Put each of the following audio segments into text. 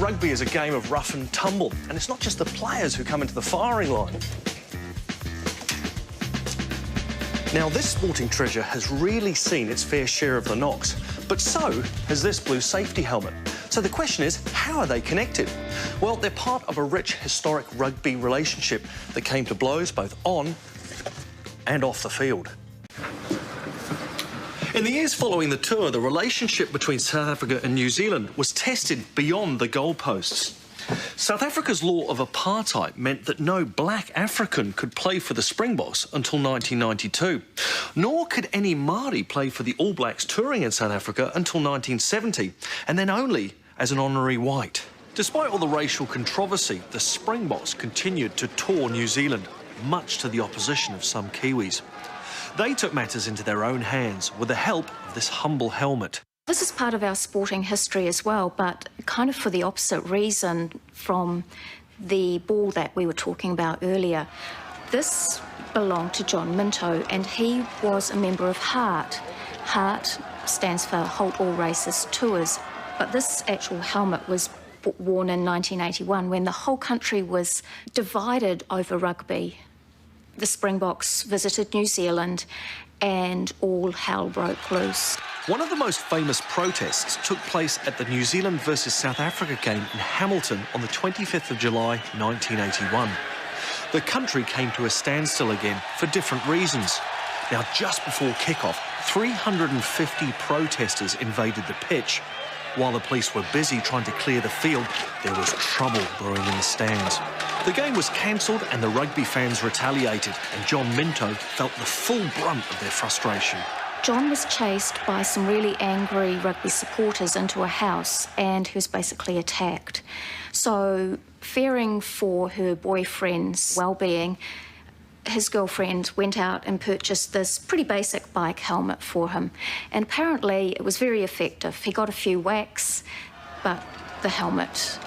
rugby is a game of rough and tumble, and it's not just the players who come into the firing line. Now, this sporting treasure has really seen its fair share of the knocks, but so has this blue safety helmet. So the question is, how are they connected? Well, they're part of a rich, historic rugby relationship that came to blows both on and off the field. In the years following the tour, the relationship between South Africa and New Zealand was tested beyond the goalposts. South Africa's law of apartheid meant that no black African could play for the Springboks until 1992. Nor could any Māori play for the All Blacks touring in South Africa until 1970, and then only as an honorary white. Despite all the racial controversy, the Springboks continued to tour New Zealand, much to the opposition of some Kiwis. They took matters into their own hands with the help of this humble helmet. This is part of our sporting history as well, but kind of for the opposite reason from the ball that we were talking about earlier. This belonged to John Minto, and he was a member of HART. HART stands for Halt All Races Tours, but this actual helmet was worn in 1981 when the whole country was divided over rugby. The Springboks visited New Zealand and all hell broke loose. One of the most famous protests took place at the New Zealand versus South Africa game in Hamilton on the 25th of July 1981. The country came to a standstill again for different reasons. Now, just before kick-off, 350 protesters invaded the pitch. While the police were busy trying to clear the field, there was trouble brewing in the stands. The game was cancelled and the rugby fans retaliated, and John Minto felt the full brunt of their frustration. John was chased by some really angry rugby supporters into a house and he was basically attacked. So, fearing for her boyfriend's well-being, his girlfriend went out and purchased this pretty basic bike helmet for him. And apparently it was very effective. He got a few whacks, but the helmet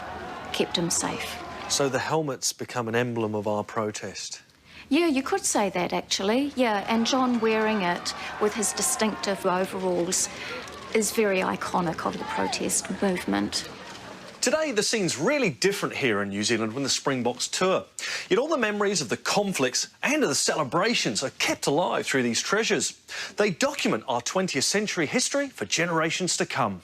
kept him safe. So the helmet's become an emblem of our protest? Yeah, you could say that, actually. Yeah, and John wearing it with his distinctive overalls is very iconic of the protest movement. Today, the scene's really different here in New Zealand when the Springboks tour. Yet all the memories of the conflicts and of the celebrations are kept alive through these treasures. They document our 20th century history for generations to come.